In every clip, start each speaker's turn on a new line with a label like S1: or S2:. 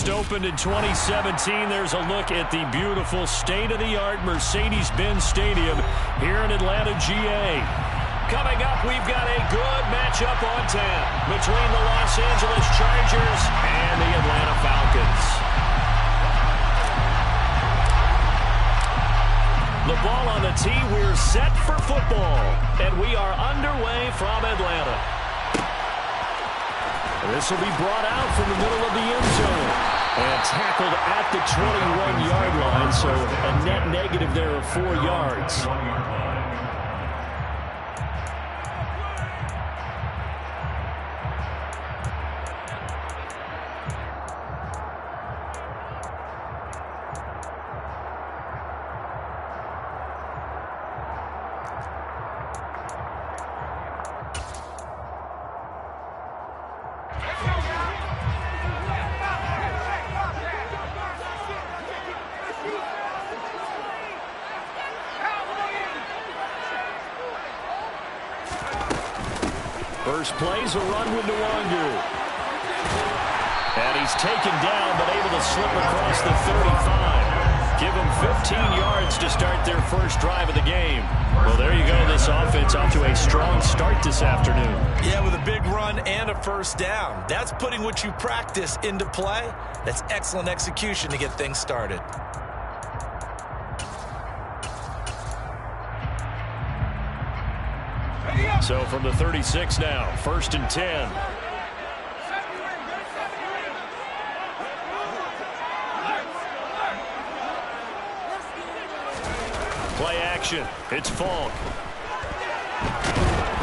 S1: First opened in 2017. There's a look at the beautiful state-of-the-art Mercedes-Benz Stadium here in Atlanta, GA. Coming up, we've got a good matchup on tap between the Los Angeles Chargers and the Atlanta Falcons. The ball on the tee. We're set for football, and we are underway from Atlanta. This will be brought out from the middle of the end zone and tackled at the 21-yard line, so a net negative there of 4 yards. First play's a run with Nwangu. And he's taken down, but able to slip across the 35. Give him 15 yards to start their first drive of the game. Well, there you go. This offense off to a strong start this afternoon.
S2: Yeah, with a big run and a first down. That's putting what you practice into play. That's excellent execution to get things started.
S1: So from the 36 now, 1st and 10. Play action. It's Falk.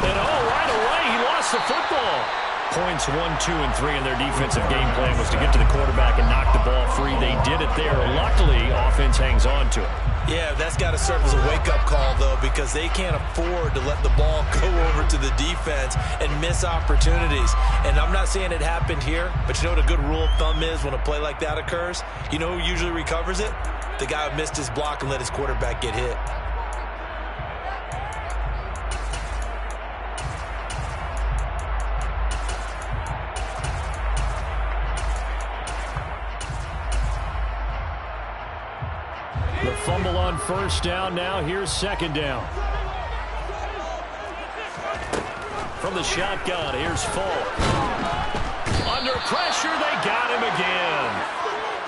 S1: And right away, he lost the football. Points 1, 2, and 3 in their defensive game plan was to get to the quarterback and knock the ball free. They did it there. Luckily, offense hangs on to it.
S2: Yeah, that's got to serve as a wake-up call, though, because they can't afford to let the ball go over to the defense and miss opportunities. And I'm not saying it happened here, but you know what a good rule of thumb is when a play like that occurs? You know who usually recovers it? The guy who missed his block and let his quarterback get hit.
S1: The fumble on first down. Now here's second down. From the shotgun, here's Falk. Under pressure, they got him again.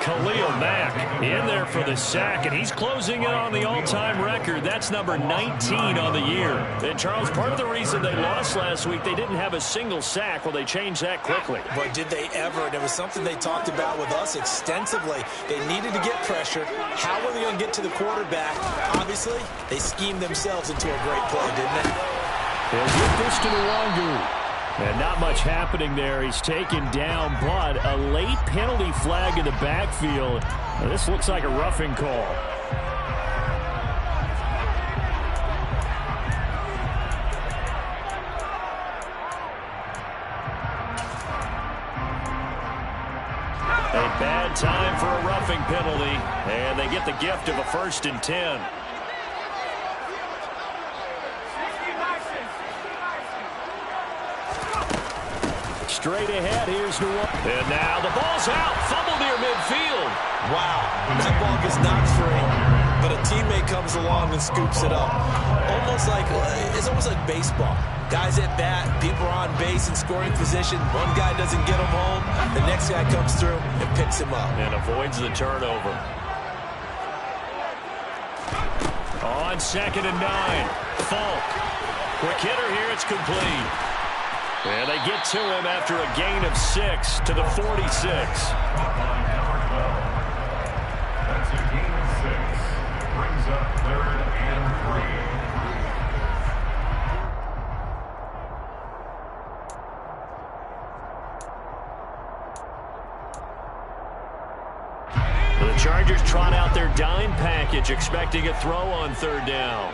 S1: Khalil Mack in there for the sack, and he's closing in on the all-time record. That's number 19 on the year. And, Charles, part of the reason they lost last week, they didn't have a single sack. Well, they changed that quickly.
S2: But did they ever? And it was something they talked about with us extensively. They needed to get pressure. How were they going to get to the quarterback? Obviously, they schemed themselves into a great play, didn't they?
S1: They'll get this to Nwangu. And not much happening there. He's taken down, but a late penalty flag in the backfield. Now, this looks like a roughing call. A bad time for a roughing penalty, and they get the gift of a 1st and 10. Straight ahead, here's Nwangu. And now the ball's out. Fumble near midfield.
S2: Wow, that ball gets knocked free, but a teammate comes along and scoops it up. It's almost like baseball. Guys at bat, people are on base in scoring position. One guy doesn't get him home. The next guy comes through and picks him up.
S1: And avoids the turnover. On 2nd and 9. Falk. Quick hitter here. It's complete. And they get to him after a gain of 6 to the 46.
S3: That's a gain of 6. Brings up 3rd and 3.
S1: The Chargers trot out their dime package, expecting a throw on 3rd down.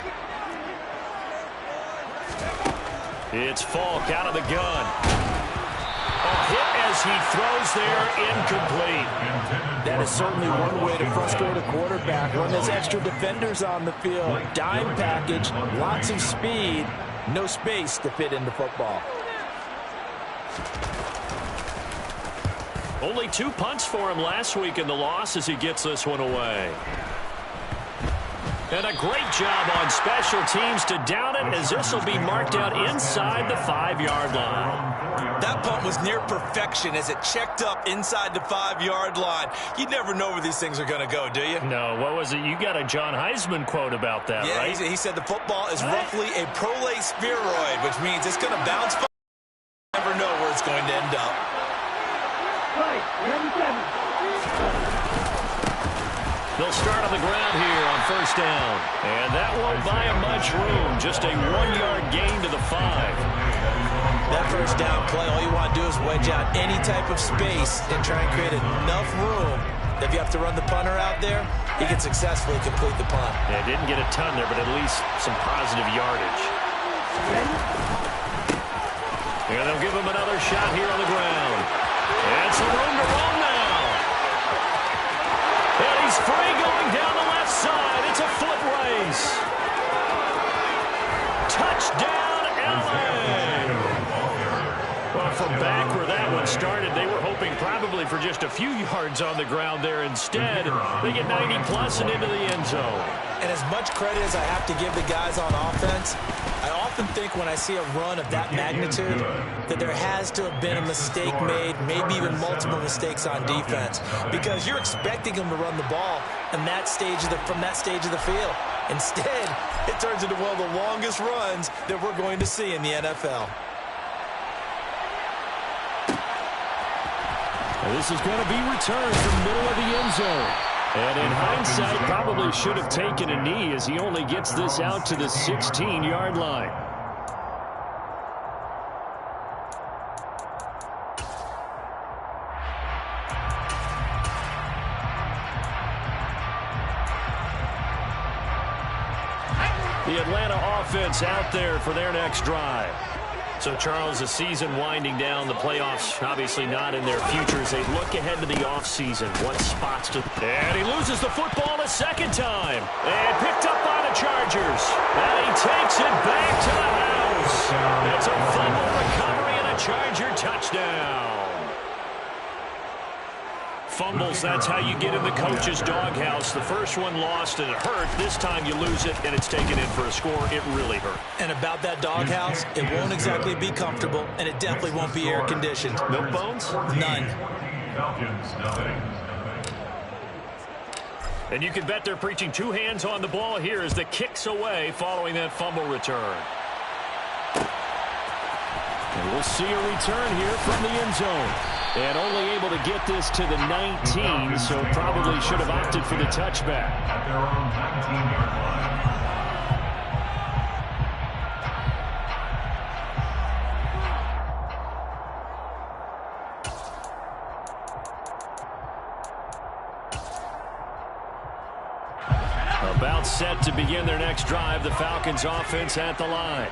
S1: It's Falk out of the gun. A hit as he throws there, incomplete.
S4: That is certainly one way to frustrate a quarterback. When there's extra defenders on the field, dime package, lots of speed, no space to fit into football.
S1: Only 2 punts for him last week in the loss as he gets this one away. And a great job on special teams to down it, as this will be marked out inside the 5-yard line.
S2: That punt was near perfection as it checked up inside the 5-yard line. You never know where these things are going to go, do you?
S1: No, what was it? You got a John Heisman quote about that,
S2: yeah,
S1: right?
S2: He said the football is roughly a prolate spheroid, which means it's going to bounce. You never know where it's going to end up.
S1: They'll start on the ground here on first down. And that won't buy him much room. Just a 1-yard gain to the 5.
S2: That first down play, all you want to do is wedge out any type of space and try and create enough room. If you have to run the punter out there, he can successfully complete the punt.
S1: Yeah, didn't get a ton there, but at least some positive yardage. And they'll give him another shot here on the ground. And some room to roam now. And he's free going down the left side. It's a foot race. Touchdown, LA. Well, from back where that one started, they were hoping probably for just a few yards on the ground there. Instead, they get 90-plus and into the end zone.
S2: And as much credit as I have to give the guys on offense, I often think when I see a run of that magnitude that there has to have been a mistake made, maybe even multiple mistakes on defense, because you're expecting them to run the ball from that stage of the field. Instead, it turns into one of the longest runs that we're going to see in the NFL.
S1: This is going to be returned from the middle of the end zone. And in hindsight, probably should have taken a knee as he only gets this out to the 16-yard line. The Atlanta offense out there for their next drive. So, Charles, the season winding down, the playoffs obviously not in their futures. They look ahead to the offseason. What spots to... And he loses the football a second time. And picked up by the Chargers. And he takes it back to the house. It's a fumble recovery and a Charger touchdown. Fumbles, that's how you get in the coach's doghouse. The first one lost and it hurt. This time you lose it and it's taken in for a score. It really hurt.
S2: And about that doghouse, it won't exactly be comfortable, and it definitely won't be air-conditioned.
S1: Milk bones?
S2: None.
S3: Falcons, nothing.
S1: And you can bet they're preaching 2 hands on the ball here as the kick's away following that fumble return. And we'll see a return here from the end zone. And only able to get this to the 19, so probably should have opted for the touchback.
S3: At their own 19-yard line.
S1: About set to begin their next drive, the Falcons offense at the line.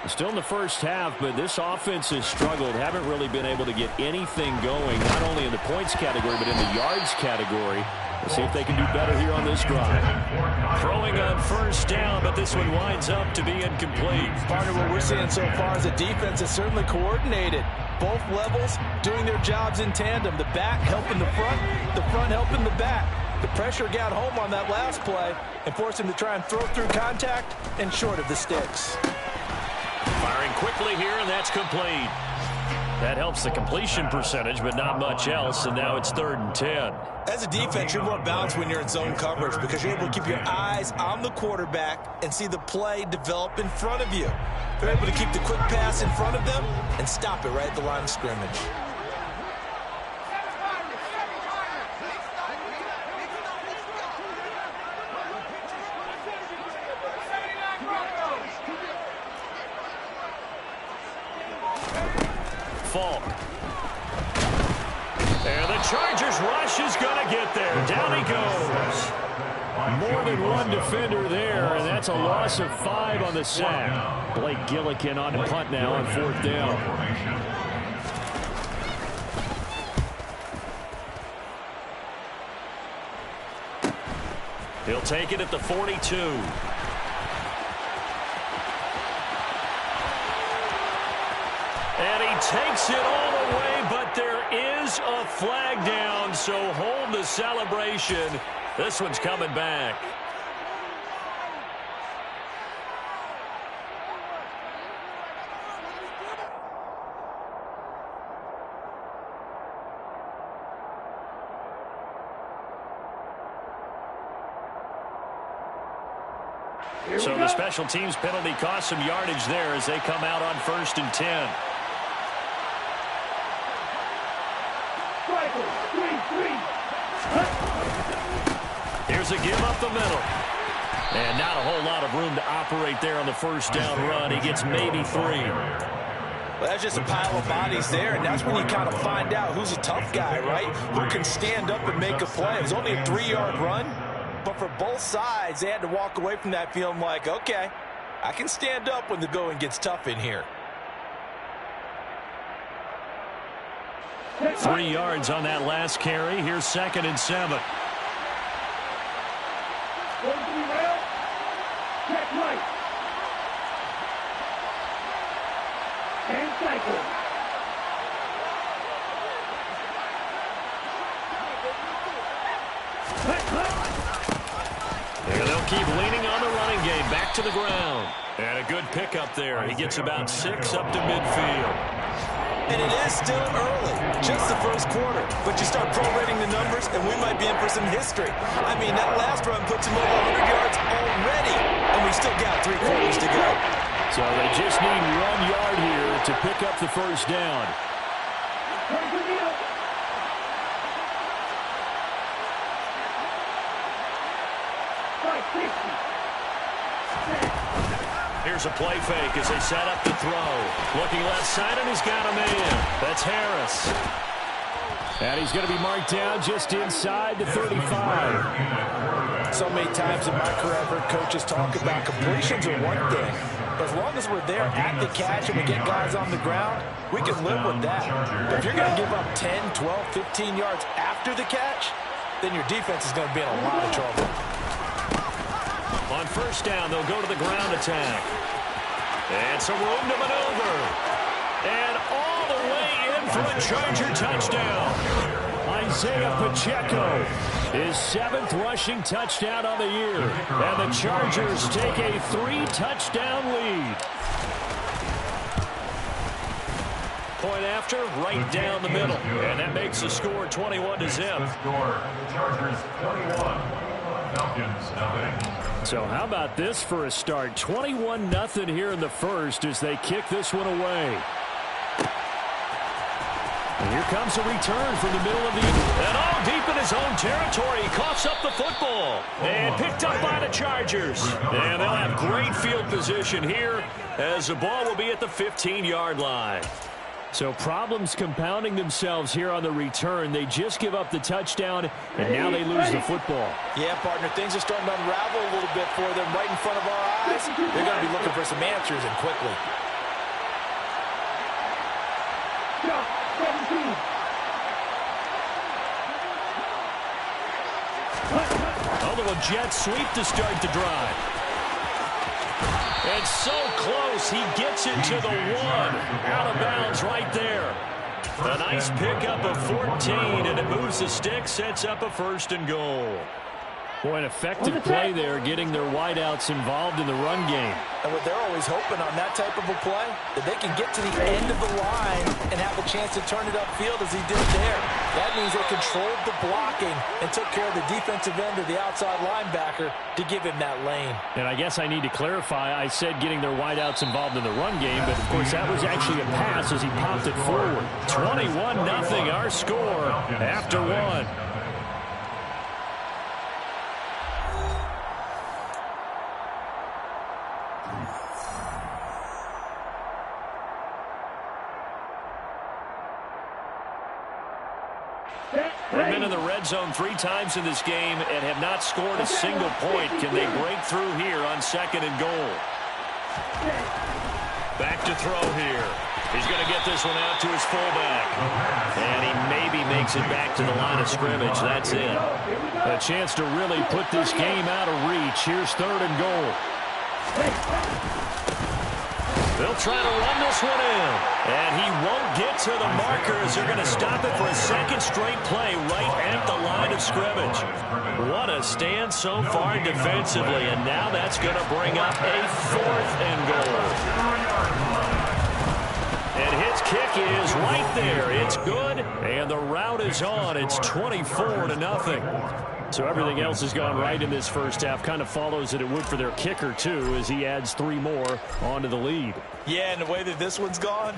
S1: Still in the first half, but this offense has struggled. Haven't really been able to get anything going, not only in the points category, but in the yards category. We'll see if they can do better here on this drive. Throwing on first down, but this one winds up to be incomplete.
S2: Partner, what we're seeing so far is a defense that's certainly coordinated. Both levels doing their jobs in tandem. The back helping the front helping the back. The pressure got home on that last play and forced him to try and throw through contact and short of the sticks.
S1: Firing quickly here, and that's complete. That helps the completion percentage, but not much else, and now it's 3rd and 10.
S2: As a defense, you're more balanced when you're in zone coverage because you're able to keep your eyes on the quarterback and see the play develop in front of you. They're able to keep the quick pass in front of them and stop it right at the line of scrimmage.
S1: And the Chargers rush is going to get there. Down he goes. More than one defender there, and that's a loss of 5 on the sack. Blake Gillikin on the punt now on 4th down. He'll take it at the 42. And he takes it all the way, but but there is a flag down, so hold the celebration. This one's coming back. So the special teams penalty cost some yardage there as they come out on 1st and 10. Here's a give up the middle. And not a whole lot of room to operate there on the first down run. He gets maybe 3.
S2: Well, that's just a pile of bodies there, and that's when you kind of find out who's a tough guy, right? Who can stand up and make a play. It was only a 3-yard run, but for both sides, they had to walk away from that feeling like, okay, I can stand up when the going gets tough in here.
S1: 3 yards on that last carry. Here's 2nd and 7.
S5: Check right. And cycle.
S1: And they'll keep leaning on the running game. Back to the ground. And a good pickup there. He gets about 6 up to midfield.
S2: And it is still early, just the first quarter. But you start prorating the numbers, and we might be in for some history. I mean, that last run puts him over 100 yards already, and we still got 3 quarters to go.
S1: So they just need 1 yard here to pick up the first down. Here's a play fake as they set up to throw. Looking left side, and he's got a man. That's Harris. And he's going to be marked down just inside the 35.
S4: So many times in my career, I've heard coaches talk about completions are one thing. As long as we're there at the catch and we get guys on the ground, we can live with that. But if you're going to give up 10, 12, 15 yards after the catch, then your defense is going to be in a lot of trouble.
S1: On first down, they'll go to the ground attack. And some room to maneuver. And all the way in for a Charger touchdown. Isaiah Pacheco, his 7th rushing touchdown on the year. And the Chargers take a 3-touchdown lead. Point after, right down the middle. And that makes the score 21-0.
S3: The score, Chargers 21, Falcons nothing.
S1: So how about this for a start? 21-0 here in the first as they kick this one away. And here comes a return from the middle of the... And all deep in his own territory. He coughs up the football. And picked up by the Chargers. And they'll have great field position here as the ball will be at the 15-yard line. So problems compounding themselves here on the return. They just give up the touchdown, and now they lose the football.
S4: Yeah, partner, things are starting to unravel a little bit for them right in front of our eyes. They're going to be looking for some answers, and quickly.
S1: A little jet sweep to start the drive. And so close, he gets it to the 1. Out of bounds right there. A nice pickup of 14, and it moves the stick, sets up a 1st and goal. Boy, an effective play there, getting their wideouts involved in the run game.
S4: And what they're always hoping on that type of a play, that they can get to the end of the line and have a chance to turn it upfield as he did there. That means they controlled the blocking and took care of the defensive end of the outside linebacker to give him that lane.
S1: And I guess I need to clarify, I said getting their wideouts involved in the run game, but of course that was actually a pass as he popped it forward. 21-0 our score after 1. They've been in the red zone 3 times in this game and have not scored a single point. Can they break through here on 2nd and goal? Back to throw here. He's going to get this one out to his fullback. And he maybe makes it back to the line of scrimmage. That's it. A chance to really put this game out of reach. Here's 3rd and goal. They'll try to run this one in. And he won't get to the markers. They're going to stop it for a second straight play right at the line of scrimmage. What a stand so far defensively. And now that's going to bring up a 4th and goal. And his kick is right there. It's good. And the route is on. It's 24-0. So everything else has gone right in this first half. Kind of follows that it would for their kicker, too, as he adds 3 more onto the lead.
S4: Yeah, and the way that this one's gone,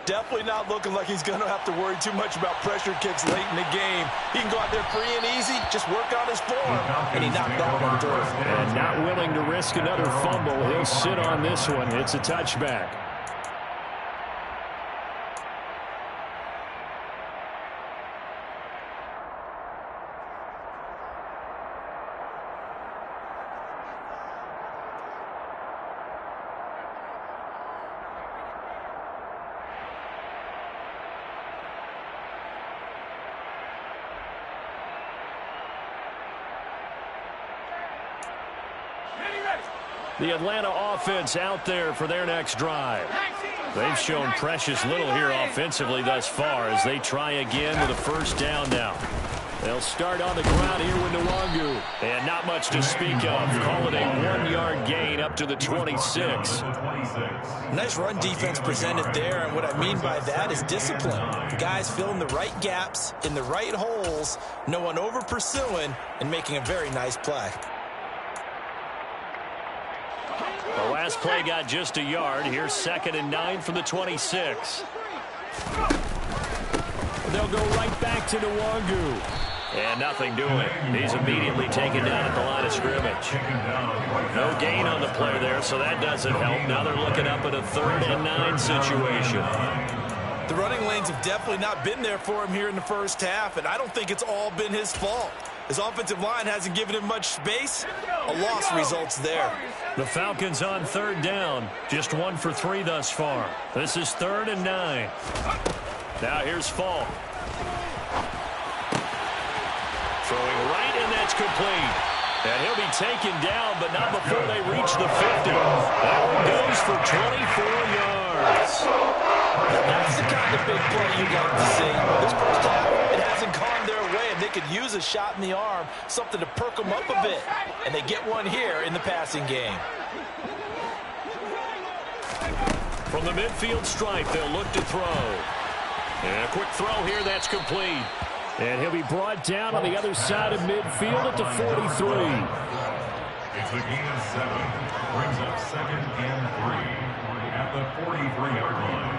S4: definitely not looking like he's going to have to worry too much about pressure kicks late in the game. He can go out there free and easy, just work on his form, and he knocked that one through.
S1: And not willing to risk another fumble. He'll sit on this one. It's a touchback. The Atlanta offense out there for their next drive. They've shown precious little here offensively thus far as they try again with a first down now. They'll start on the ground here with Nwangu. And not much to speak of. Call it a 1-yard gain up to the 26.
S4: Nice run defense presented there, and what I mean by that is discipline. Guys filling the right gaps in the right holes, no one over pursuing, and making a very nice play.
S1: The last play got just a yard. Here's 2nd and 9 from the 26. They'll go right back to Nwangu. And nothing doing. He's immediately taken down at the line of scrimmage. No gain on the play there, so that doesn't help. Now they're looking up at a 3rd and 9 situation.
S4: The running lanes have definitely not been there for him here in the first half, and I don't think it's all been his fault. His offensive line hasn't given him much space. A loss results there.
S1: The Falcons on 3rd down. Just 1 for 3 thus far. This is 3rd and 9. Now here's Falk. Throwing right, and that's complete. And he'll be taken down, but not before they reach the 50. That one goes for 24 yards.
S4: That's the kind of big play you like to see. This first half, it hasn't gone their way, and they could use a shot in the arm, something to perk them up a bit. And they get one here in the passing game.
S1: From the midfield stripe, they'll look to throw. And a quick throw here, that's complete. And he'll be brought down on the other side of midfield at the 43.
S3: It's a gain of 7. Brings up 2nd and 3 at the 43-yard line.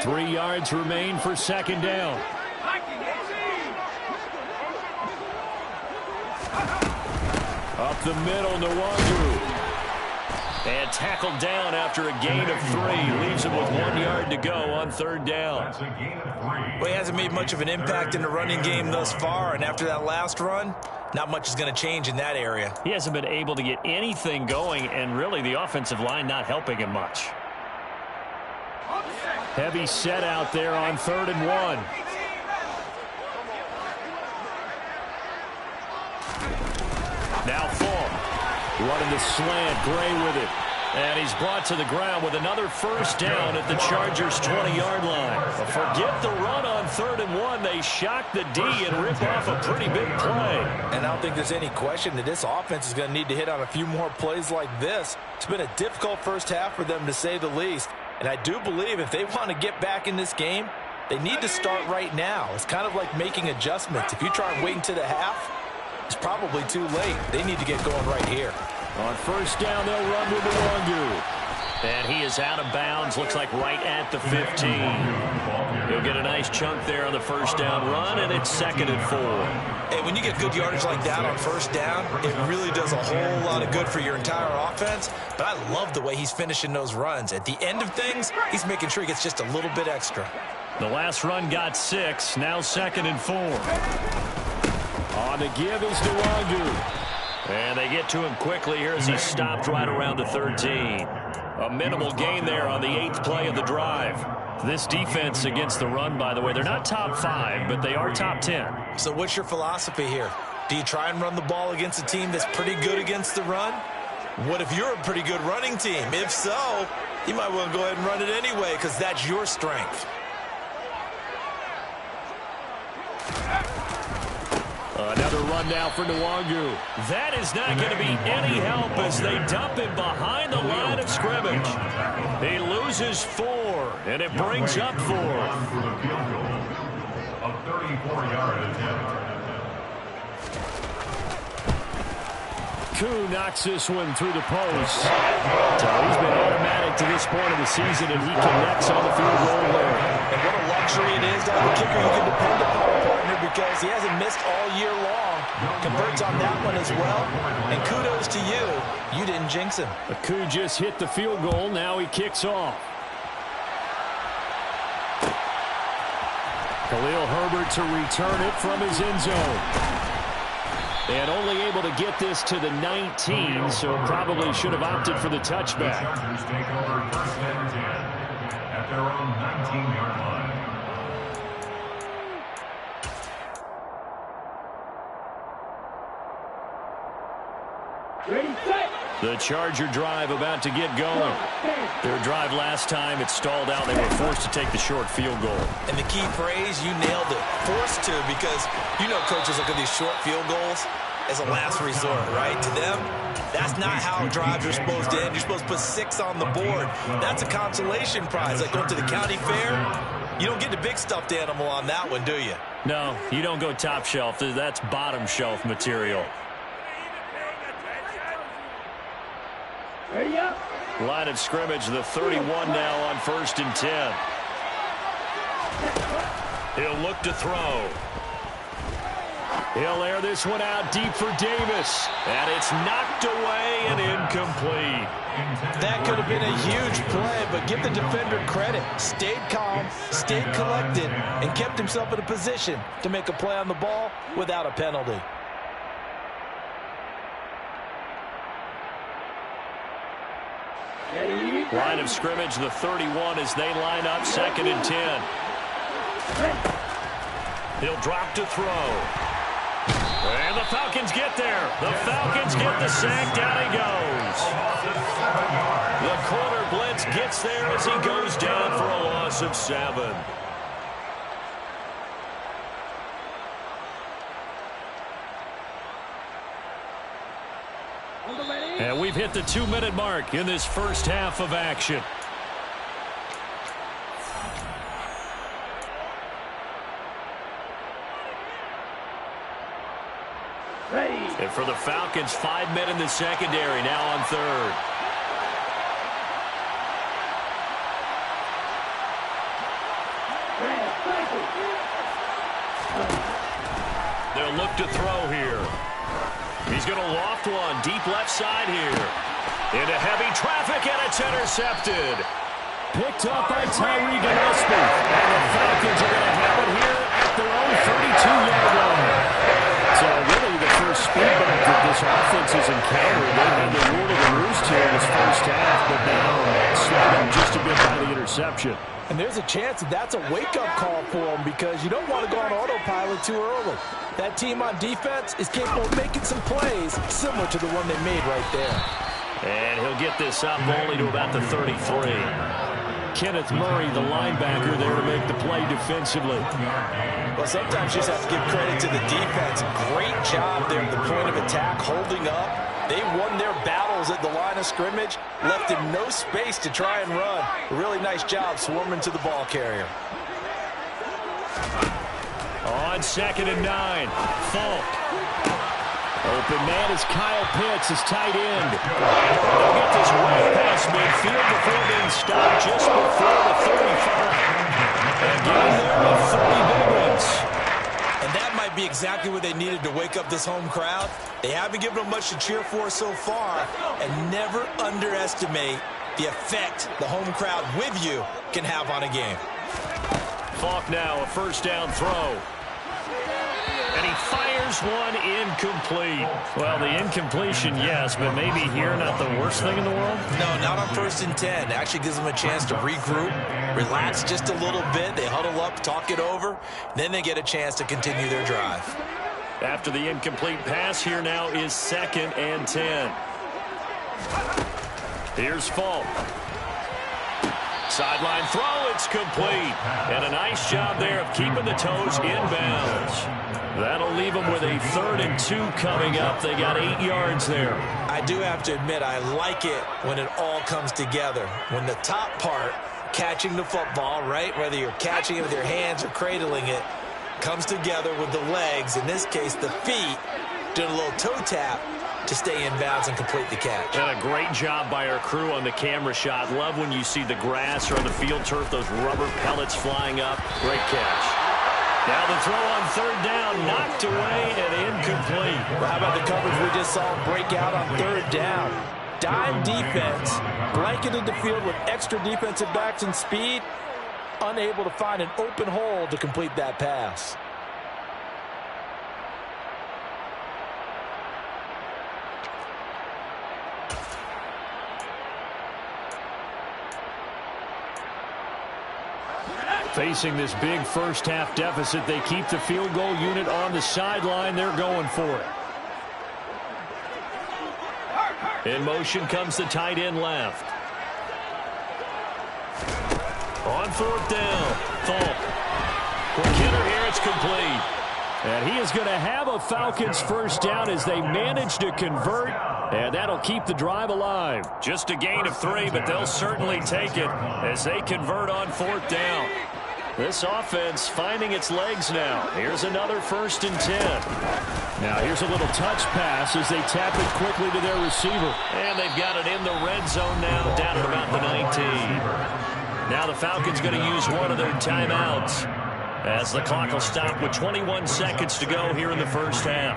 S1: 3 yards remain for 2nd down. Up the middle, Nwangu. And tackled down after a gain of 3. Leaves him with 1 yard to go on 3rd down.
S3: That's a gain of 3.
S4: Well, he hasn't made much of an impact in the running game thus far, and after that last run, not much is going to change in that area.
S1: He hasn't been able to get anything going, and really the offensive line not helping him much. Heavy set out there on 3rd and 1. Now Falk. Running the slant, Gray with it. And he's brought to the ground with another first down at the Chargers' 20-yard line. But forget the run on 3rd and 1. They shock the D and rip off a pretty big play.
S4: And I don't think there's any question that this offense is going to need to hit on a few more plays like this. It's been a difficult first half for them, to say the least. And I do believe if they want to get back in this game, they need to start right now. It's kind of like making adjustments. If you try and wait until the half, it's probably too late. They need to get going right here.
S1: On first down, they'll run with Nwangu. And he is out of bounds, looks like right at the 15. He'll get a nice chunk there on the first down run, and it's 2nd and 4.
S4: Hey, when you get good yardage like that on first down, it really does a whole lot of good for your entire offense. But I love the way he's finishing those runs. At the end of things, he's making sure he gets just a little bit extra.
S1: The last run got 6, now 2nd and 4. On the give is Nwangu. And they get to him quickly here as he stopped right around the 13. A minimal gain there on the 8th play of the drive. This defense against the run, by the way, they're not top 5, but they are top 10.
S4: So what's your philosophy here?
S2: Do you try and run the ball against a team that's pretty good against the run? What if you're a pretty good running team? If so, you might want to go ahead and run it anyway because that's your strength.
S1: Another run now for Nwangu. That is not going to be any help as they dump him behind the line of scrimmage. He loses 4, and it brings up 4.
S3: For the field goal, a 34-yard attempt.
S1: Koo knocks this one through the post. So he's been automatic to this point of the season, and he connects on the field goal there.
S2: And what a luxury it is to have a kicker you can depend upon, partner, because he hasn't missed all year long. Converts on that one as well. And kudos to you. You didn't jinx him.
S1: Koo just hit the field goal. Now he kicks off. Khalil Herbert to return it from his end zone. And only able to get this to the 19, so probably should have opted for the touchback.
S3: The Chargers take over 1st and 10 at their own 19-yard line.
S5: Ready, set.
S1: The Charger drive about to get going. Their drive last time, it stalled out. They were forced to take the short field goal.
S2: And the key phrase, you nailed it. Forced to, because you know coaches look at these short field goals as a last resort, right? To them, that's not how drives are supposed to end. You're supposed to put 6 on the board. That's a consolation prize. Like going to the county fair, you don't get the big stuffed animal on that one, do you?
S1: No, you don't go top shelf. That's bottom shelf material.
S5: Ready up.
S1: Line of scrimmage, the 31 now on 1st and 10. He'll look to throw. He'll air this one out deep for Davis. And it's knocked away and incomplete.
S2: That could have been a huge play, but give the defender credit. Stayed calm, stayed collected, and kept himself in a position to make a play on the ball without a penalty.
S1: Line of scrimmage, the 31 as they line up 2nd and 10. He'll drop to throw. And the Falcons get there. The Falcons get the sack. Down he goes. The corner blitz gets there as he goes down for a loss of 7. And we've hit the 2-minute mark in this first half of action.
S5: Ready.
S1: And for the Falcons, 5 men in the secondary, now on 3rd. They'll look to throw here. He's going to loft one deep left side here. Into heavy traffic, and it's intercepted. Picked up by Tyree Gillespie. And the Falcons are going to have it here at their own 32-yard line. So really the first speed bump that this offense has encountered. They've had the rule of the roost here in this first half, but now slowed them just a bit by the interception.
S4: And there's a chance that that's a wake-up call for them because you don't want to go on autopilot too early. That team on defense is capable of making some plays similar to the one they made right there.
S1: And he'll get this up only to about the 33. Kenneth Murray, the linebacker, there to make the play defensively.
S2: Well, sometimes you just have to give credit to the defense. Great job there at the point of attack, holding up. They won their battles at the line of scrimmage, left him no space to try and run. A really nice job swarming to the ball carrier.
S1: On 2nd and 9, Falk. Open man is Kyle Pitts, his tight end. They'll get this way past midfield before being stopped just before the 35. And getting there with 30 big ones.
S2: And that might be exactly what they needed to wake up this home crowd. They haven't given them much to cheer for so far. And never underestimate the effect the home crowd with you can have on a game.
S1: Falk now, a first down throw. And he fires one incomplete. Well, the incompletion, yes, but maybe here not the worst thing in the world?
S2: No, not on 1st and 10. It actually gives them a chance to regroup, relax just a little bit. They huddle up, talk it over. Then they get a chance to continue their drive.
S1: After the incomplete pass, here now is 2nd and 10. Here's Falk. Sideline throw, it's complete. And a nice job there of keeping the toes in bounds. That'll leave them with a 3rd and 2 coming up. They got 8 yards there.
S2: I do have to admit, I like it when it all comes together. When the top part, catching the football, right, whether you're catching it with your hands or cradling it, comes together with the legs, in this case the feet, doing a little toe tap to stay in bounds and complete the catch.
S1: And a great job by our crew on the camera shot. Love when you see the grass or on the field turf, those rubber pellets flying up. Great catch. Now the throw on 3rd down, knocked away and incomplete.
S4: Well, how about the coverage we just saw break out on 3rd down? Dime defense, blanketed the field with extra defensive backs and speed, unable to find an open hole to complete that pass.
S1: Facing this big first-half deficit, they keep the field goal unit on the sideline. They're going for it. In motion comes the tight end left. On 4th down, Falk. For Kidder here, it's complete. And he is going to have a Falcons first down as they manage to convert, and that'll keep the drive alive. Just a gain of 3, but they'll certainly take it as they convert on 4th down. This offense finding its legs now. Here's another 1st and 10. Now here's a little touch pass as they tap it quickly to their receiver. And they've got it in the red zone now, down at about the 19. Now the Falcons going to use one of their timeouts as the clock will stop with 21 seconds to go here in the first half.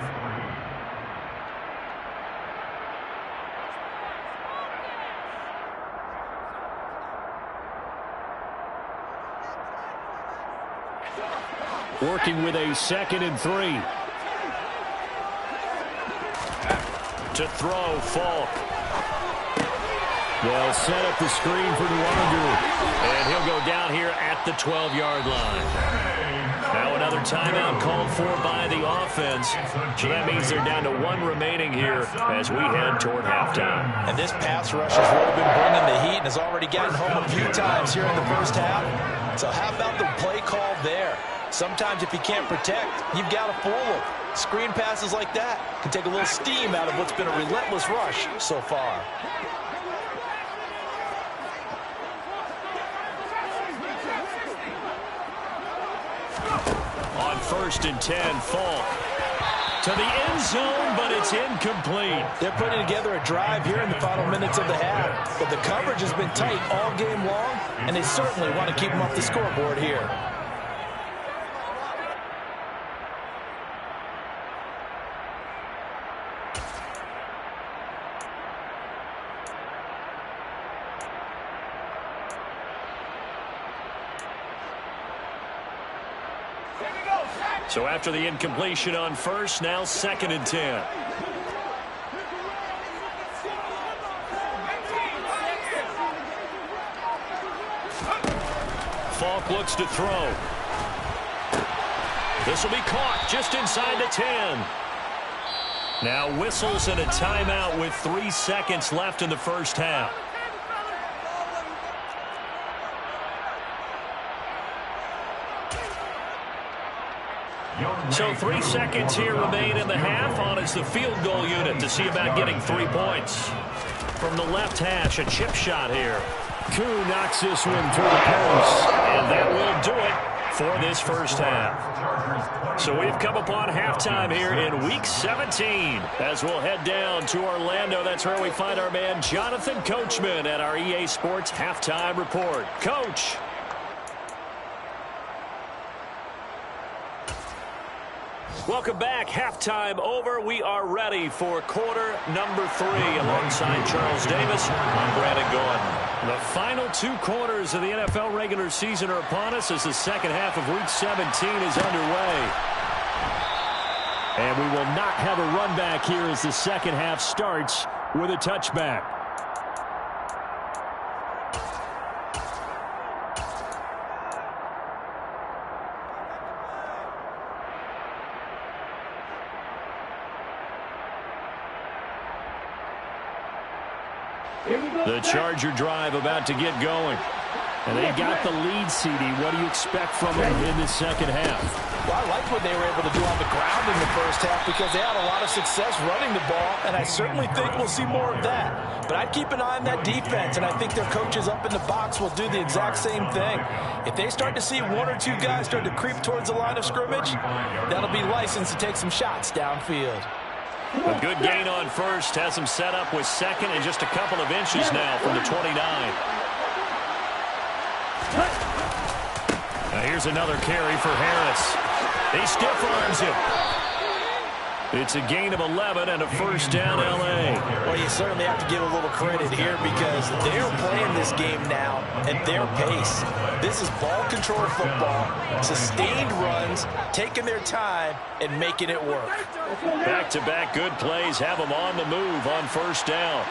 S1: Working with a 2nd and 3. To throw, Falk. They'll set up the screen for Nwangu. And he'll go down here at the 12-yard line. Now another timeout called for by the offense. So that means they're down to 1 remaining here as we head toward halftime.
S4: And this pass rush has really been bringing the heat and has already gotten home a few times here in the first half. So how about the play call there? Sometimes if you can't protect, you've got to fool them. Screen passes like that can take a little steam out of what's been a relentless rush so far.
S1: On 1st and 10, Falk. To the end zone, but it's incomplete.
S4: They're putting together a drive here in the final minutes of the half. But the coverage has been tight all game long, and they certainly want to keep them off the scoreboard here.
S1: So after the incompletion on 1st, now 2nd and 10. Falk looks to throw. This will be caught just inside the 10. Now whistles and a timeout with 3 seconds left in the first half. So 3 seconds here remain in the half. On is the field goal unit to see about getting 3 points. From the left hash, a chip shot here. Koo knocks this one through the post. And that will do it for this first half. So we've come upon halftime here in Week 17. As we'll head down to Orlando, that's where we find our man Jonathan Coachman at our EA Sports Halftime Report. Coach. Welcome back. Halftime over. We are ready for quarter number 3. Alongside Charles Davis, I'm Brandon Gordon. The final 2 quarters of the NFL regular season are upon us as the second half of Week 17 is underway. And we will not have a run back here as the second half starts with a touchback. The Charger drive about to get going. And they got the lead, CD. What do you expect from them in the second half?
S4: Well, I like what they were able to do on the ground in the first half because they had a lot of success running the ball, and I certainly think we'll see more of that. But I'd keep an eye on that defense, and I think their coaches up in the box will do the exact same thing. If they start to see one or two guys start to creep towards the line of scrimmage, that'll be licensed to take some shots downfield.
S1: A good gain on first has them set up with second and just a couple of inches now from the 29. Now here's another carry for Harris. He stiff arms him. It's a gain of 11 and a first down, L.A.
S4: Well, you certainly have to give a little credit here because they're playing this game now at their pace. This is ball control football, sustained runs, taking their time, and making it work.
S1: Back-to-back good plays have them on the move on first down.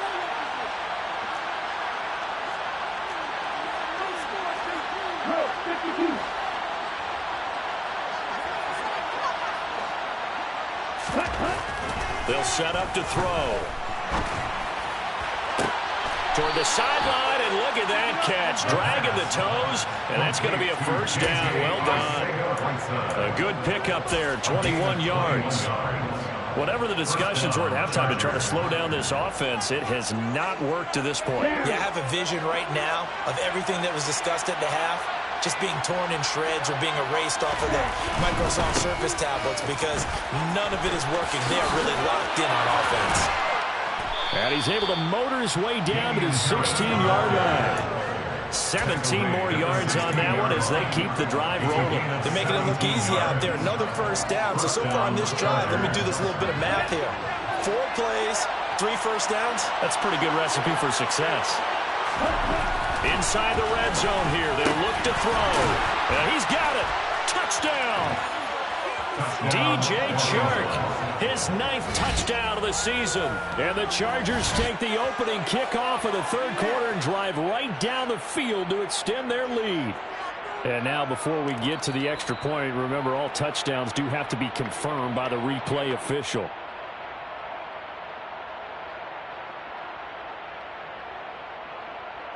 S1: They'll set up to throw. Toward the sideline, and look at that catch. Dragging the toes, and that's going to be a first down. Well done. A good pickup there, 21 yards. Whatever the discussions were at halftime to try to slow down this offense, it has not worked to this point.
S4: Yeah, I have a vision right now of everything that was discussed at the half just being torn in shreds or being erased off of the Microsoft Surface tablets because none of it is working. They are really locked in on offense.
S1: And he's able to motor his way down to the 16-yard line. 17 more yards on that one as they keep the drive rolling.
S4: They're making it look easy out there. Another first down. So far on this drive, let me do this little bit of math here. 4 plays, 3 first downs.
S1: That's a pretty good recipe for success. Inside the red zone here, they look to throw. And he's got it. Touchdown. DJ Chark, his 9th touchdown of the season. And the Chargers take the opening kickoff of the third quarter and drive right down the field to extend their lead. And now before we get to the extra point, remember all touchdowns do have to be confirmed by the replay official.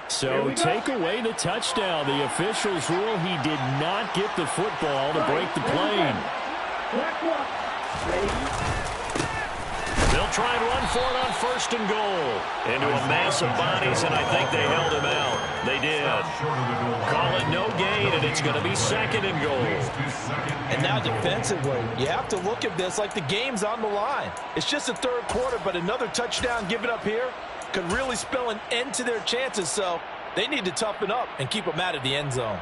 S1: So take away the touchdown. The officials rule he did not get the football to break the play. They'll try and run for it on first and goal. Into a mass of bodies, and I think they held him out. They did. Call it no gain, and it's going to be second and goal.
S4: And now defensively, you have to look at this like the game's on the line. It's just the third quarter, but another touchdown given up here could really spell an end to their chances, so they need to toughen up and keep them out of the end zone.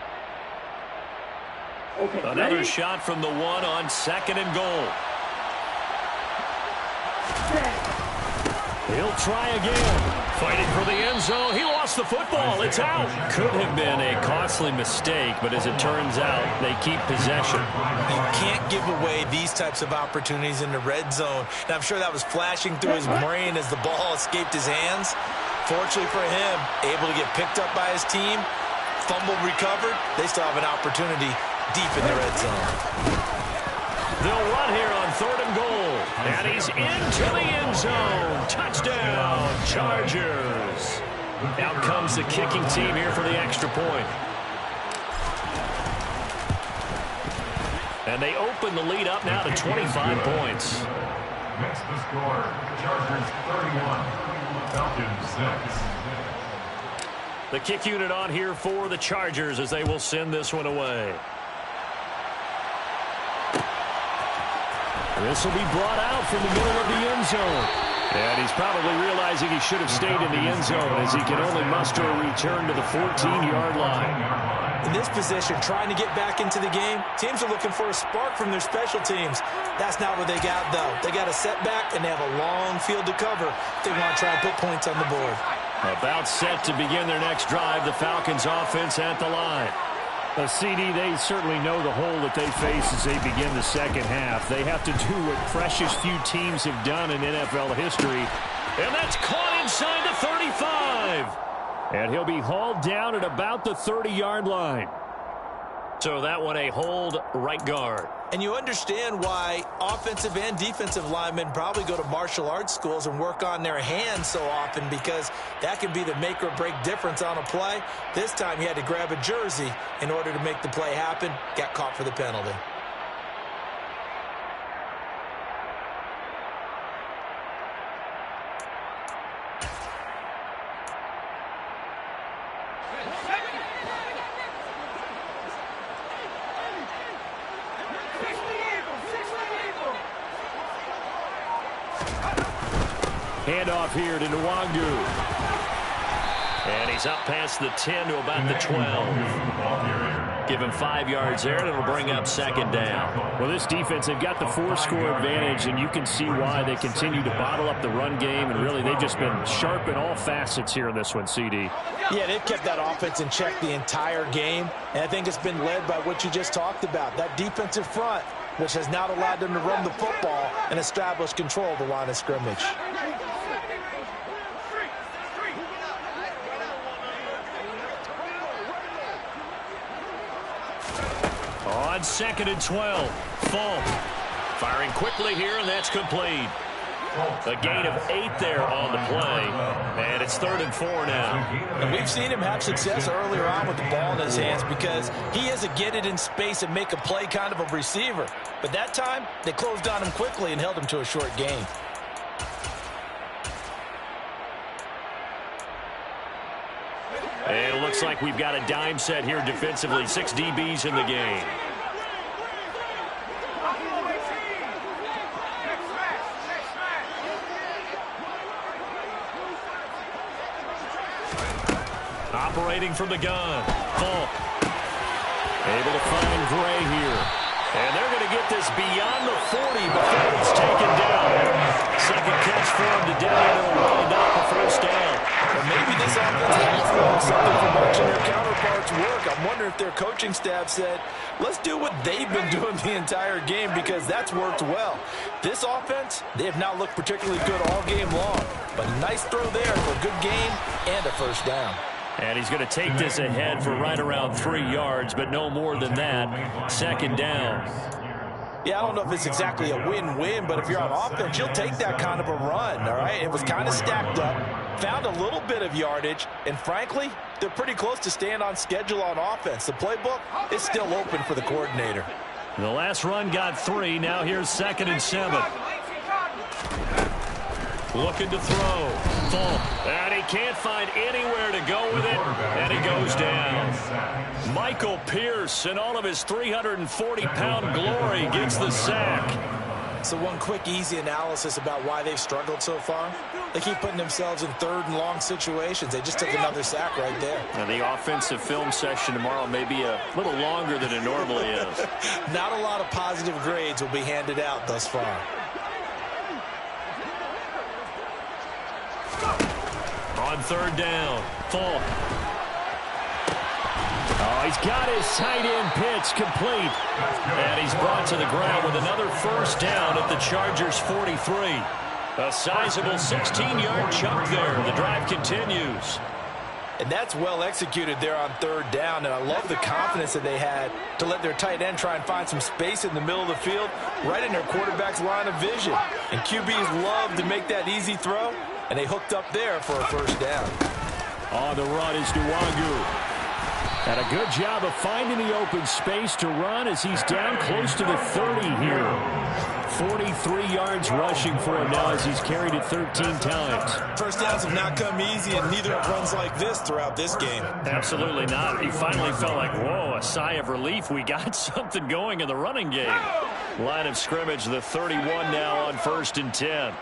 S1: Another shot from the 1 on second and goal. He'll try again. Fighting for the end zone. He lost the football. It's out. Could have been a costly mistake, but as it turns out, they keep possession.
S4: You can't give away these types of opportunities in the red zone. And I'm sure that was flashing through his brain as the ball escaped his hands. Fortunately for him, able to get picked up by his team, fumble recovered. They still have an opportunity deep in the red zone.
S1: They'll run here on third and goal. And he's into the end zone. Touchdown, Chargers. Out comes the kicking team here for the extra point. And they open the lead up now to 25 points.
S3: Next the score, Chargers 31, Falcons 6.
S1: The kick unit on here for the Chargers as they will send this one away. This will be brought out from the middle of the end zone. And he's probably realizing he should have stayed in the end zone as he can only muster a return to the 14-yard line.
S4: In this position, trying to get back into the game, teams are looking for a spark from their special teams. That's not what they got, though. They got a setback, and they have a long field to cover if they want to try and put points on the board.
S1: About set to begin their next drive, the Falcons offense at the line. CD, they certainly know the hole that they face as they begin the second half. They have to do what precious few teams have done in NFL history. And that's caught inside the 35. And he'll be hauled down at about the 30-yard line. So that one a hold right guard.
S2: And you understand why offensive and defensive linemen probably go to martial arts schools and work on their hands so often, because that can be the make or break difference on a play. This time he had to grab a jersey in order to make the play happen. Got caught for the penalty.
S1: Handoff here to Nwangu. And he's up past the 10 to about the 12. Give him 5 yards there, and it'll bring up second down.
S6: Well, this defense, they've got the 4-score advantage, and you can see why they continue to bottle up the run game, and really they've just been sharp in all facets here in this one, CD.
S4: Yeah, they've kept that offense in check the entire game, and I think it's been led by what you just talked about, that defensive front, which has not allowed them to run the football and establish control of the line of scrimmage.
S1: On 2nd and 12, Falk firing quickly here, and that's complete. A gain of 8 there on the play, and it's 3rd and 4 now.
S4: And we've seen him have success earlier on with the ball in his hands because he has a get it in space and make a play kind of a receiver. But that time, they closed on him quickly and held him to a short gain.
S1: And it looks like we've got a dime set here defensively. 6 DBs in the game. Operating from the gun. Falk. Able to find Gray here. And they're going to get this beyond the 40 before it's taken down. Second catch for him today, and it'll wind up a first down.
S4: Well, maybe this offense has learned something from watching their counterparts work. I'm wondering if their coaching staff said, let's do what they've been doing the entire game, because that's worked well. This offense, they have not looked particularly good all game long. But a nice throw there for a good gain and a first down.
S1: And he's going to take this ahead for right around 3 yards, but no more than that. Second down.
S4: Yeah, I don't know if it's exactly a win-win, but if you're on offense, you'll take that kind of a run, all right? It was kind of stacked up, found a little bit of yardage, and frankly, they're pretty close to staying on schedule on offense. The playbook is still open for the coordinator.
S1: The last run got 3. Now here's 2nd and 7. Looking to throw. Falk. And he can't find anywhere to go with it. And he goes down. Michael Pierce, in all of his 340-pound glory, gets the sack.
S4: So one quick, easy analysis about why they've struggled so far. They keep putting themselves in 3rd and long situations. They just took another sack right there.
S1: Now the offensive film session tomorrow may be a little longer than it normally is.
S4: Not a lot of positive grades will be handed out thus far.
S1: On 3rd down, Falk. Oh, he's got his tight end pitch complete. And he's brought to the ground with another first down at the Chargers' 43. A sizable 16-yard chunk there. The drive continues.
S4: And that's well executed there on 3rd down, and I love the confidence that they had to let their tight end try and find some space in the middle of the field, right in their quarterback's line of vision. And QBs love to make that easy throw, and they hooked up there for a first down.
S6: On the run is Nwangu. And a good job of finding the open space to run as he's down close to the 30 here. 43 yards rushing for him now as he's carried it 13 times.
S4: First downs have not come easy, and neither have runs like this throughout this game.
S1: Absolutely not. He finally felt like, whoa, a sigh of relief. We got something going in the running game. Line of scrimmage, the 31 now on 1st and 10.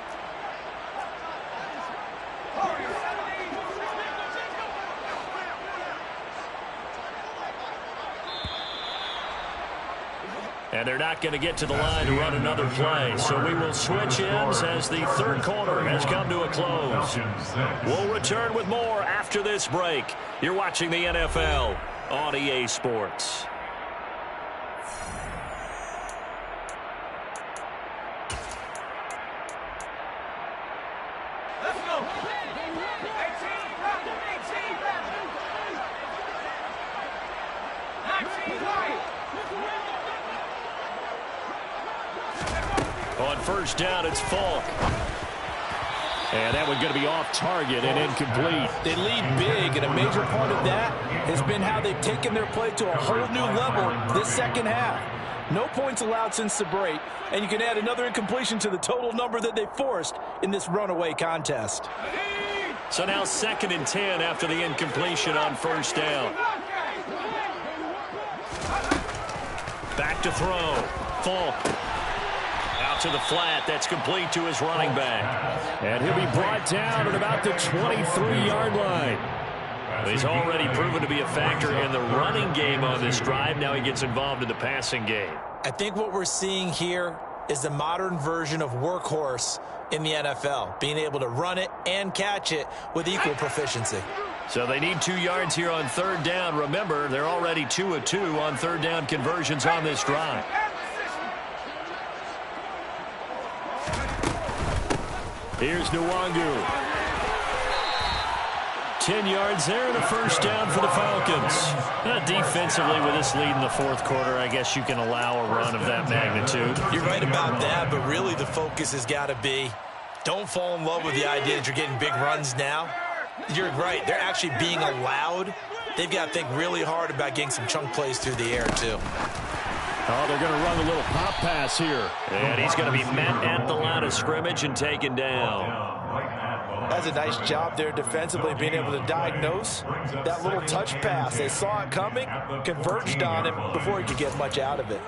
S1: And they're not going to get to the line to run another play. So we will switch ends as the 3rd quarter has come to a close. We'll return with more after this break. You're watching the NFL on EA Sports. On first down, it's Falk.
S6: And that one's going to be off target and incomplete.
S4: They lead big, and a major part of that has been how they've taken their play to a whole new level this second half. No points allowed since the break, and you can add another incompletion to the total number that they forced in this runaway contest.
S1: So now 2nd and 10 after the incompletion on first down. Back to throw. Falk. Out to the flat. That's complete to his running back.
S6: And he'll be brought down at about the 23-yard line.
S1: He's already proven to be a factor in the running game on this drive. Now he gets involved in the passing game.
S2: I think what we're seeing here is the modern version of workhorse in the NFL, being able to run it and catch it with equal proficiency.
S1: So they need 2 yards here on third down. Remember, they're already 2 of 2 on third down conversions on this drive.
S6: Here's Nwangu. 10 yards there and a first down for the Falcons.
S1: Defensively, with this lead in the fourth quarter, I guess you can allow a run of that magnitude.
S2: You're right about that, but really the focus has got to be don't fall in love with the idea that you're getting big runs now. You're right. They're actually being allowed. They've got to think really hard about getting some chunk plays through the air, too.
S6: Oh, they're going to run a little pop pass here.
S1: And he's going to be met at the line of scrimmage and taken down.
S4: That's a nice job there defensively, being able to diagnose that little touch pass. They saw it coming, converged on him before he could get much out of it.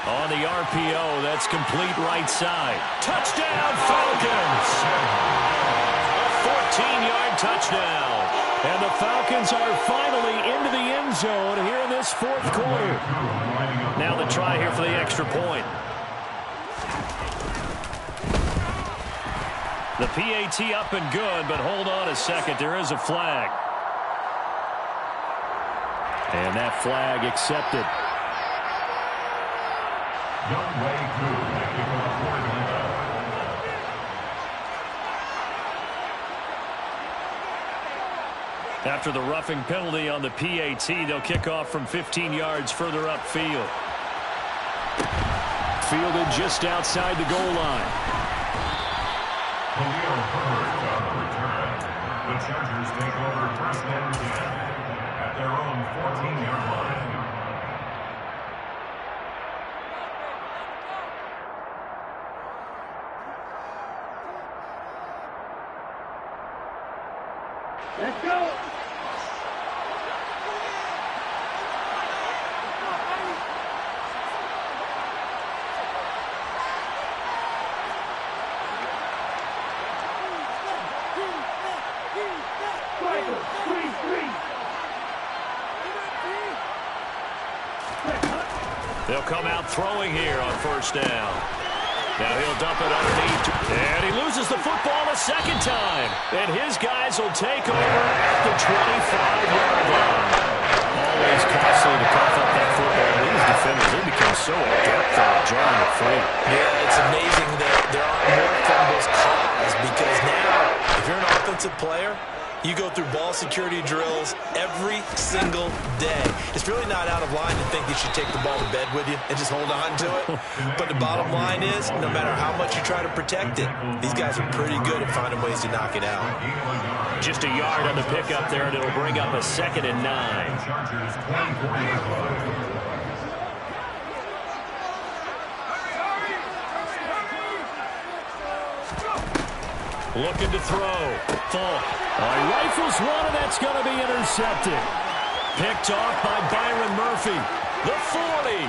S1: On the RPO, that's complete right side. Touchdown, Falcons! A 14-yard touchdown.
S6: And the Falcons are finally into the end zone here in this fourth quarter.
S1: Now the try here for the extra point. The PAT up and good, but hold on a second. There is a flag.
S6: And that flag accepted.
S1: After the roughing penalty on the PAT, they'll kick off from 15 yards further upfield.
S6: Fielded just outside the goal line.
S3: The Chargers take over first and 10 at their own 14-yard line.
S5: Let's go.
S1: They'll come out throwing here on first down. Now he'll dump it underneath. And he loses the football a second time. And his guys will take over at the 25-yard line.
S6: Always costly to cough up that football. These defenders, they become so adept at drawing it free.
S2: Yeah, it's amazing that there aren't more fumbles caused because now, if you're an offensive player, you go through ball security drills every single day. It's really not out of line to think you should take the ball to bed with you and just hold on to it. But the bottom line is, no matter how much you try to protect it, these guys are pretty good at finding ways to knock it out.
S1: Just a yard on the pickup there, and it'll bring up a 2nd and 9.
S3: Chargers 24.
S1: Looking to throw. Falk.
S6: Rifles one, and that's going to be intercepted.
S1: Picked off by Byron Murphy. The 40.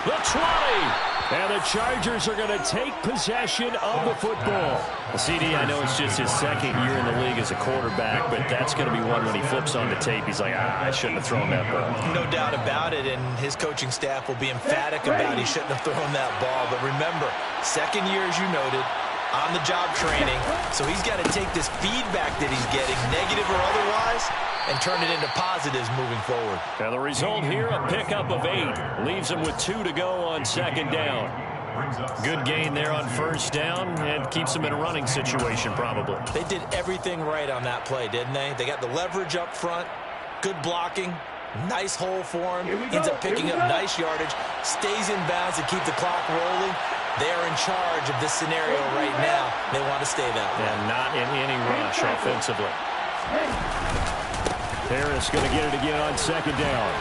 S1: The 20.
S6: And the Chargers are going to take possession of the football.
S1: Well, CD, I know it's just his second year in the league as a quarterback, but that's going to be one when he flips on the tape. He's like, I shouldn't have thrown that ball.
S2: No doubt about it, and his coaching staff will be emphatic about he shouldn't have thrown that ball. But remember, second year, as you noted, on-the-job training, so he's got to take this feedback that he's getting, negative or otherwise, and turn it into positives moving forward.
S1: Now the result here, a pickup of 8. Leaves him with 2 to go on second down. Good gain there on first down and keeps him in a running situation probably.
S2: They did everything right on that play, didn't they? They got the leverage up front, good blocking, nice hole for him, ends up picking up nice yardage, stays in bounds to keep the clock rolling. They are in charge of this scenario right now. They want to stay that way.
S1: And not in any rush offensively.
S6: Harris going to get it again on second down.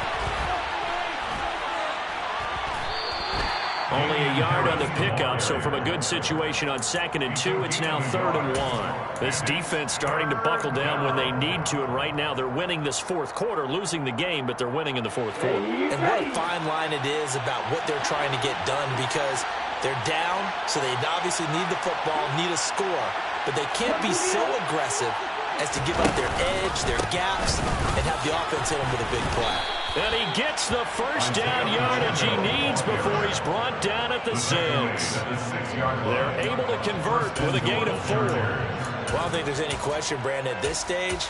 S1: Only a yard on the pickup, so from a good situation on 2nd and 2, it's now 3rd and 1. This defense starting to buckle down when they need to, and right now they're winning this fourth quarter, losing the game, but they're winning in the fourth quarter.
S2: And what a fine line it is about what they're trying to get done, because they're down, so they obviously need the football, need a score, but they can't be so aggressive as to give up their edge, their gaps, and have the offense hit them with a big play.
S1: And he gets the first down yardage he needs before he's brought down at the 6. They're able to convert with a gain of 4.
S2: Well, I don't think there's any question, Brandon, at this stage,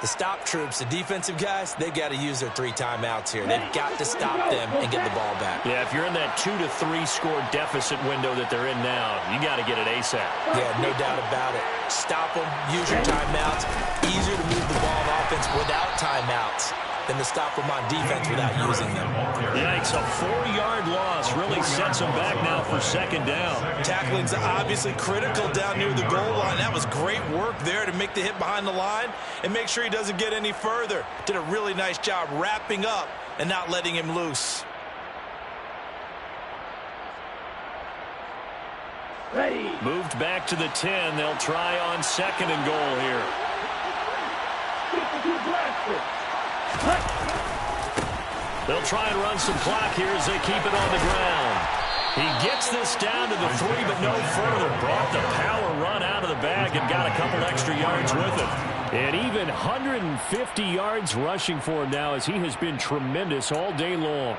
S2: the stop troops, the defensive guys, they've got to use their 3 timeouts here. They've got to stop them and get the ball back.
S1: Yeah, if you're in that 2 to 3 score deficit window that they're in now, you got to get it ASAP.
S2: Yeah, no doubt about it. Stop them, use your timeouts. Easier to move the ball on offense without timeouts than to stop them on defense without using them.
S1: Yikes, a 4-yard loss really sets them back now for second down.
S2: Tackling's obviously critical down near the goal line. That was great work there to make the hit behind the line and make sure he doesn't get any further. Did a really nice job wrapping up and not letting him loose.
S5: Ready.
S1: Moved back to the 10. They'll try on 2nd and goal here. They'll try and run some clock here as they keep it on the ground. He gets this down to the 3, but no further. Brought the power run out of the bag and got a couple extra yards with it.
S6: And even 150 yards rushing for him now as he has been tremendous all day long.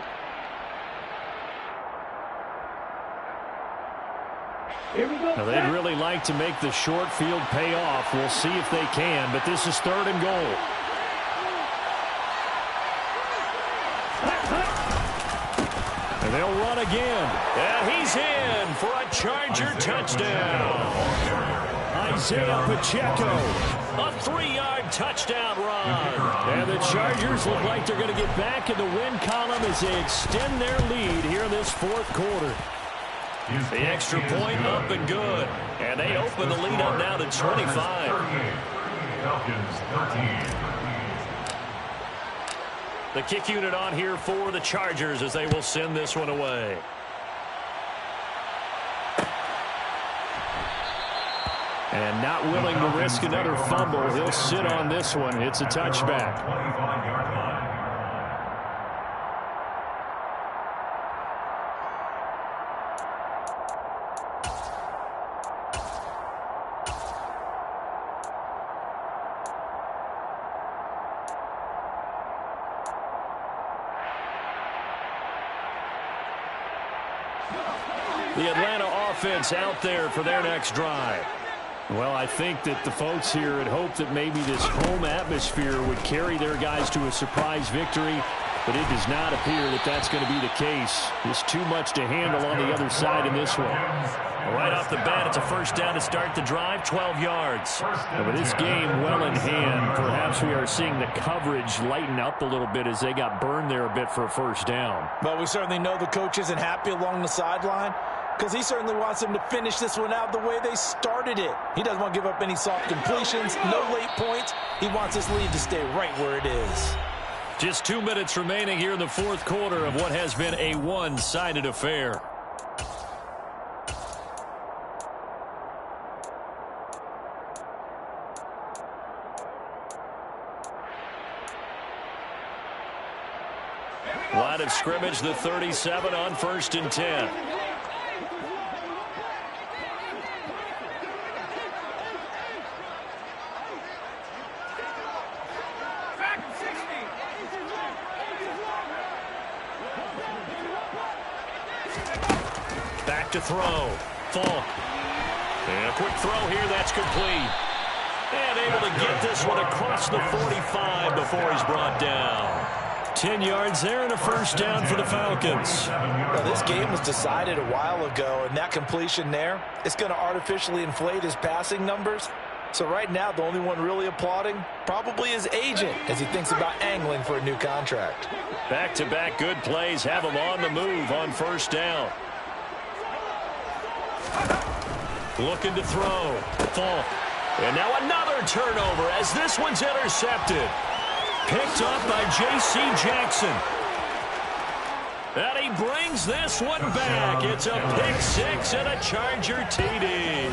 S5: Here we go.
S6: Now, they'd really like to make the short field pay off. We'll see if they can, but this is 3rd and goal. And they'll run again.
S1: And he's in for a Charger touchdown.
S6: Isaiah Pacheco.
S1: A 3-yard touchdown run.
S6: And the Chargers look like they're going to get back in the win column as they extend their lead here in this fourth quarter.
S1: The extra point up and good. And they open the lead up now to 25.
S3: Falcons 13.
S1: The kick unit on here for the Chargers as they will send this one away.
S6: And not willing to risk another fumble. He'll sit on this one. It's a touchback.
S3: 25-yard line.
S1: The Atlanta offense out there for their next drive.
S6: Well, I think that the folks here had hoped that maybe this home atmosphere would carry their guys to a surprise victory, but it does not appear that that's going to be the case. There's too much to handle on the other side in this one.
S1: Right off the bat, it's a first down to start the drive, 12 yards.
S6: But this game well in hand, perhaps we are seeing the coverage lighten up a little bit as they got burned there a bit for a first down.
S2: But we certainly know the coach isn't happy along the sideline, because he certainly wants them to finish this one out the way they started it. He doesn't want to give up any soft completions, no late points. He wants this lead to stay right where it is.
S1: Just 2 minutes remaining here in the fourth quarter of what has been a one-sided affair. Wide line of scrimmage, the 37 on 1st and 10. Back to throw. Falk. And a quick throw here. That's complete. And able to get this one across the 45 before he's brought down. 10 yards there and a first down for the Falcons.
S4: Well, this game was decided a while ago, and that completion there, it's going to artificially inflate his passing numbers. So right now, the only one really applauding probably his agent as he thinks about angling for a new contract.
S1: Back-to-back good plays have him on the move on first down. Looking to throw. Falk. And now another turnover as this one's intercepted. Picked up by J.C. Jackson. And he brings this one back. It's a pick six and a Charger TD.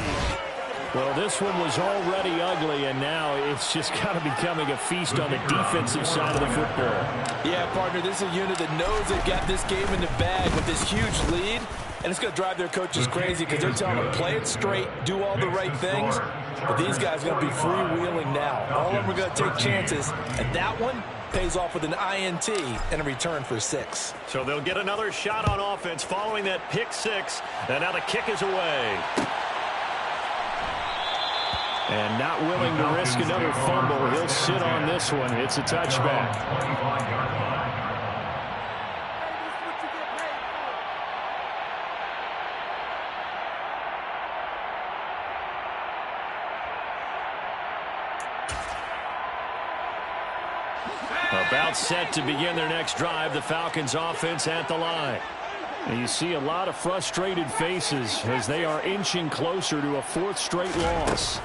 S6: Well, this one was already ugly, and now it's just kind of becoming a feast on the defensive side of the football.
S4: Yeah, partner, this is a unit that knows they've got this game in the bag with this huge lead, and it's going to drive their coaches crazy because they're telling them, play it straight, do all the right things. But these guys are going to be freewheeling now. All of them are going to take chances, and that one pays off with an INT and a return for 6.
S1: So they'll get another shot on offense following that pick six, and now the kick is away.
S6: And not willing to risk another fumble. He'll sit on this one. It's a touchback.
S1: About set to begin their next drive, the Falcons offense at the line.
S6: And you see a lot of frustrated faces as they are inching closer to a 4th straight loss.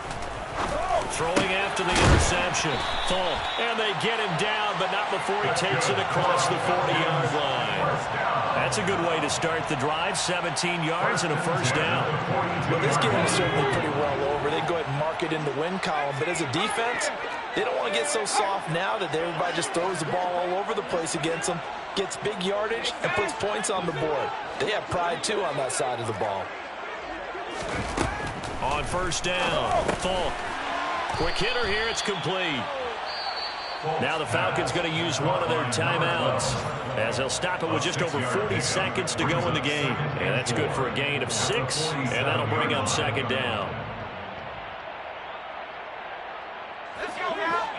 S1: Throwing after the interception. Falk. And they get him down, but not before he takes it across the 40-yard line. That's a good way to start the drive. 17 yards and a first down.
S4: Well, this game is certainly pretty well over. They go ahead and mark it in the win column. But as a defense, they don't want to get so soft now that everybody just throws the ball all over the place against them, gets big yardage, and puts points on the board. They have pride, too, on that side of the ball.
S1: On first down, Falk. Quick hitter here, it's complete. Now the Falcons going to use one of their timeouts as they'll stop it with just over 40 seconds to go in the game. And that's good for a gain of 6, and that'll bring up second down.
S7: Let's go now.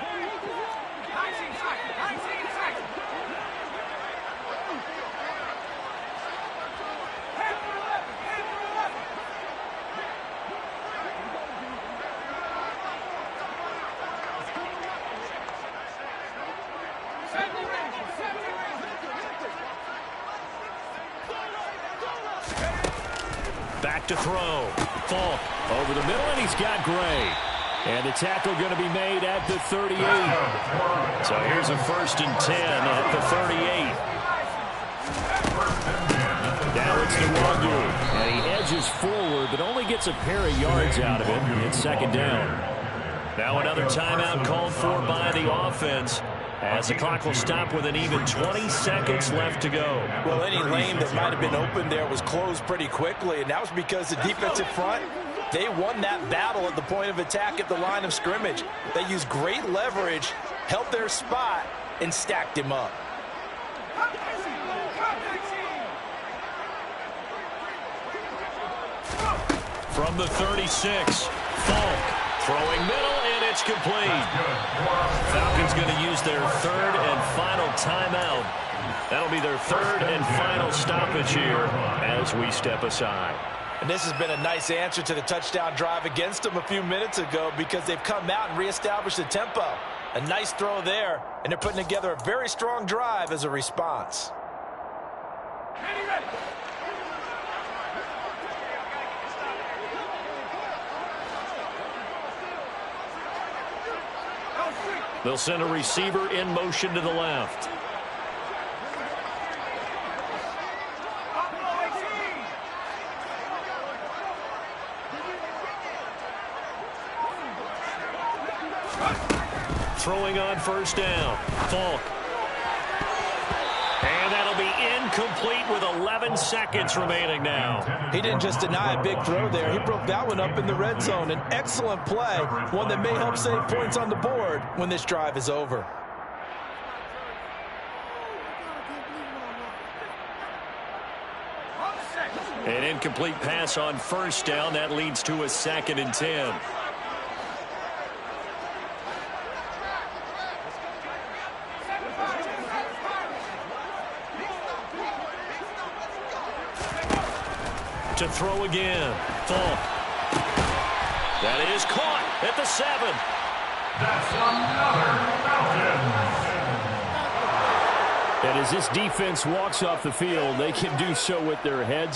S7: 19 seconds. 19 seconds. Head for 11. Head for 11.
S1: Back to throw. Falk over the middle, and he's got Gray. And the tackle going to be made at the 38. So here's a 1st and 10 at the 38. Now it's Nwangu.
S6: And he edges forward, but only gets a pair of yards out of it. It's second down.
S1: Now another timeout called for by the offense, as the clock will stop with an even 20 seconds left to go.
S4: Well, any lane that might have been open there was closed pretty quickly, and that was because the defensive front, they won that battle at the point of attack at the line of scrimmage. They used great leverage, held their spot, and stacked him up.
S1: From the 36, Falk throwing middle, and it's complete. Falcons going to use their 3rd and final timeout. That'll be their 3rd and final stoppage here as we step aside.
S4: And this has been a nice answer to the touchdown drive against them a few minutes ago because they've come out and reestablished the tempo. A nice throw there, and they're putting together a very strong drive as a response.
S1: They'll send a receiver in motion to the left. Throwing on first down. Falk. And that'll be incomplete with 11 seconds remaining now.
S4: He didn't just deny a big throw there. He broke that one up in the red zone. An excellent play, one that may help save points on the board when this drive is over.
S1: An incomplete pass on first down. That leads to a 2nd and 10. To throw again. Falk. That is caught at the 7.
S3: That's another Falcons.
S6: And as this defense walks off the field, they can do so with their heads